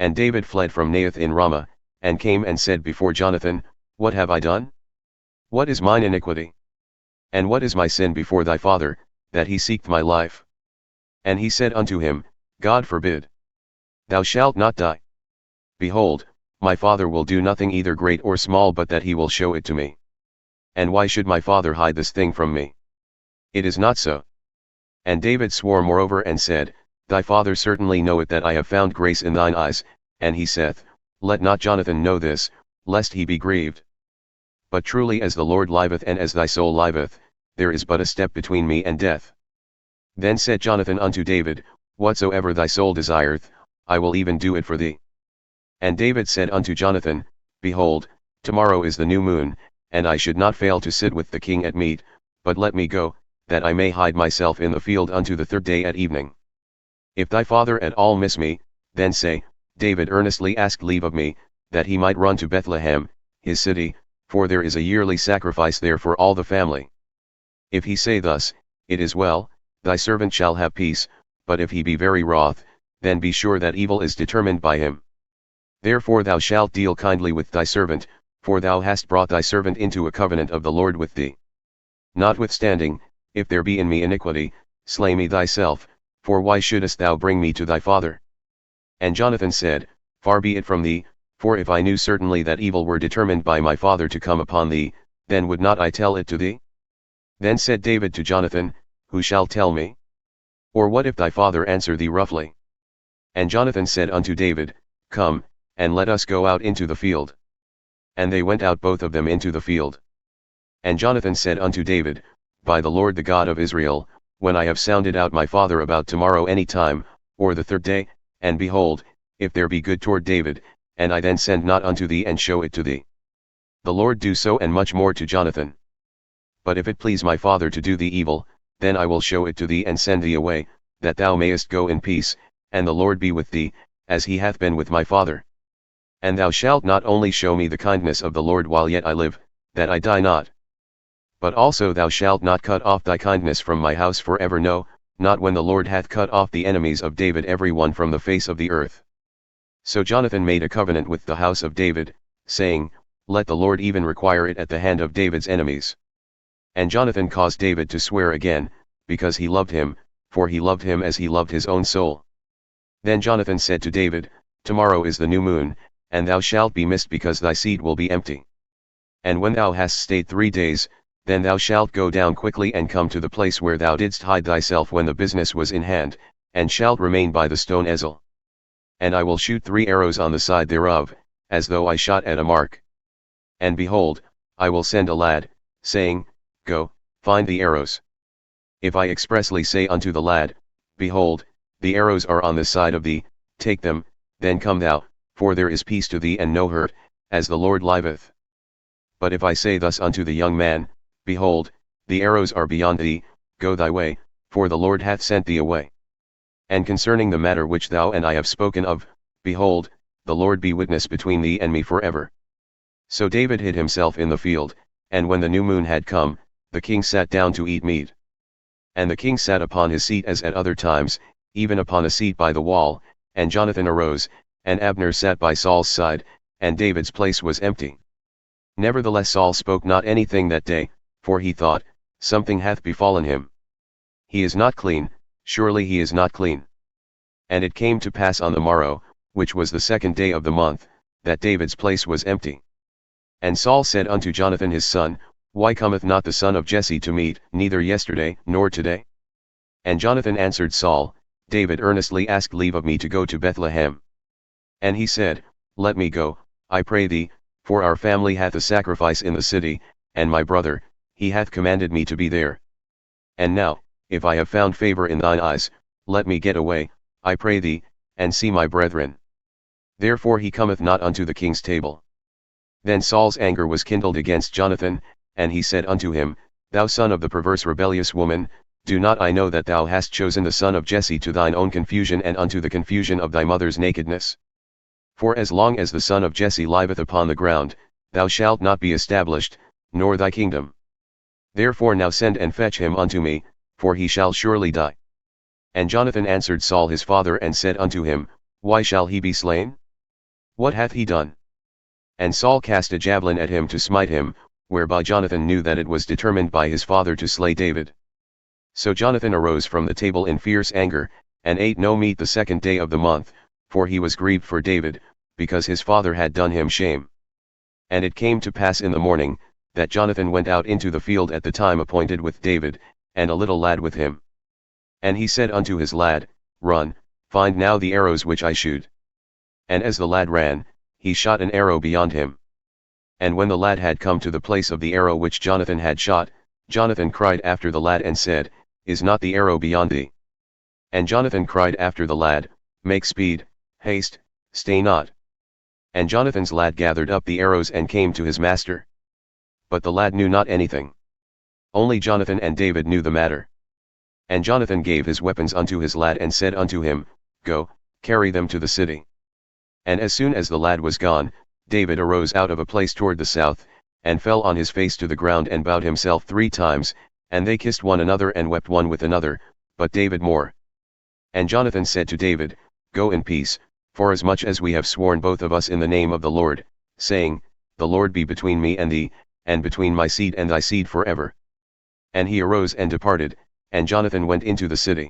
And David fled from Naioth in Ramah, and came and said before Jonathan, What have I done? What is mine iniquity? And what is my sin before thy father, that he seeked my life? And he said unto him, God forbid. Thou shalt not die. Behold, my father will do nothing either great or small but that he will show it to me. And why should my father hide this thing from me? It is not so. And David swore moreover and said, Thy father certainly knoweth that I have found grace in thine eyes, and he saith, Let not Jonathan know this, lest he be grieved. But truly as the Lord liveth and as thy soul liveth, there is but a step between me and death. Then said Jonathan unto David, Whatsoever thy soul desireth, I will even do it for thee. And David said unto Jonathan, Behold, tomorrow is the new moon, and I should not fail to sit with the king at meat, but let me go, that I may hide myself in the field unto the third day at evening. If thy father at all miss me, then say, David earnestly asked leave of me, that he might run to Bethlehem, his city, for there is a yearly sacrifice there for all the family. If he say thus, It is well, thy servant shall have peace, but if he be very wroth, then be sure that evil is determined by him. Therefore thou shalt deal kindly with thy servant, for thou hast brought thy servant into a covenant of the Lord with thee. Notwithstanding, if there be in me iniquity, slay me thyself, for why shouldest thou bring me to thy father? And Jonathan said, Far be it from thee, for if I knew certainly that evil were determined by my father to come upon thee, then would not I tell it to thee? Then said David to Jonathan, Who shall tell me? Or what if thy father answer thee roughly? And Jonathan said unto David, Come, and let us go out into the field. And they went out both of them into the field. And Jonathan said unto David, By the Lord the God of Israel, when I have sounded out my father about tomorrow any time, or the third day, and behold, if there be good toward David, and I then send not unto thee and show it to thee. The Lord do so and much more to Jonathan. But if it please my father to do thee evil, then I will show it to thee and send thee away, that thou mayest go in peace, and the Lord be with thee, as he hath been with my father. And thou shalt not only show me the kindness of the Lord while yet I live, that I die not. But also thou shalt not cut off thy kindness from my house for ever, no, not when the Lord hath cut off the enemies of David every one from the face of the earth. So Jonathan made a covenant with the house of David, saying, Let the Lord even require it at the hand of David's enemies. And Jonathan caused David to swear again, because he loved him, for he loved him as he loved his own soul. Then Jonathan said to David, Tomorrow is the new moon, and thou shalt be missed because thy seat will be empty. And when thou hast stayed 3 days, then thou shalt go down quickly and come to the place where thou didst hide thyself when the business was in hand, and shalt remain by the stone Ezel. And I will shoot 3 arrows on the side thereof, as though I shot at a mark. And behold, I will send a lad, saying, Go, find the arrows. If I expressly say unto the lad, Behold, the arrows are on the side of thee, take them, then come thou, for there is peace to thee and no hurt, as the Lord liveth. But if I say thus unto the young man, Behold, the arrows are beyond thee, go thy way, for the Lord hath sent thee away. And concerning the matter which thou and I have spoken of, behold, the Lord be witness between thee and me forever. So David hid himself in the field, and when the new moon had come, the king sat down to eat meat. And the king sat upon his seat as at other times, even upon a seat by the wall, and Jonathan arose, and Abner sat by Saul's side, and David's place was empty. Nevertheless Saul spoke not anything that day, for he thought, Something hath befallen him. He is not clean, surely he is not clean. And it came to pass on the morrow, which was the 2nd day of the month, that David's place was empty. And Saul said unto Jonathan his son, Why cometh not the son of Jesse to meat, neither yesterday nor today? And Jonathan answered Saul, David earnestly asked leave of me to go to Bethlehem. And he said, Let me go, I pray thee, for our family hath a sacrifice in the city, and my brother, he hath commanded me to be there. And now, if I have found favor in thine eyes, let me get away, I pray thee, and see my brethren. Therefore he cometh not unto the king's table. Then Saul's anger was kindled against Jonathan, and he said unto him, Thou son of the perverse rebellious woman, do not I know that thou hast chosen the son of Jesse to thine own confusion and unto the confusion of thy mother's nakedness? For as long as the son of Jesse liveth upon the ground, thou shalt not be established, nor thy kingdom. Therefore now send and fetch him unto me, for he shall surely die. And Jonathan answered Saul his father and said unto him, Why shall he be slain? What hath he done? And Saul cast a javelin at him to smite him, whereby Jonathan knew that it was determined by his father to slay David. So Jonathan arose from the table in fierce anger, and ate no meat the 2nd day of the month, for he was grieved for David, because his father had done him shame. And it came to pass in the morning, that Jonathan went out into the field at the time appointed with David, and a little lad with him. And he said unto his lad, Run, find now the arrows which I shoot. And as the lad ran, he shot an arrow beyond him. And when the lad had come to the place of the arrow which Jonathan had shot, Jonathan cried after the lad and said, Is not the arrow beyond thee? And Jonathan cried after the lad, Make speed, haste, stay not. And Jonathan's lad gathered up the arrows and came to his master. But the lad knew not anything. Only Jonathan and David knew the matter. And Jonathan gave his weapons unto his lad and said unto him, Go, carry them to the city. And as soon as the lad was gone, David arose out of a place toward the south, and fell on his face to the ground and bowed himself 3 times, and they kissed one another and wept one with another, but David more. And Jonathan said to David, Go in peace, forasmuch as we have sworn both of us in the name of the Lord, saying, The Lord be between me and thee, and between my seed and thy seed forever. And he arose and departed, and Jonathan went into the city.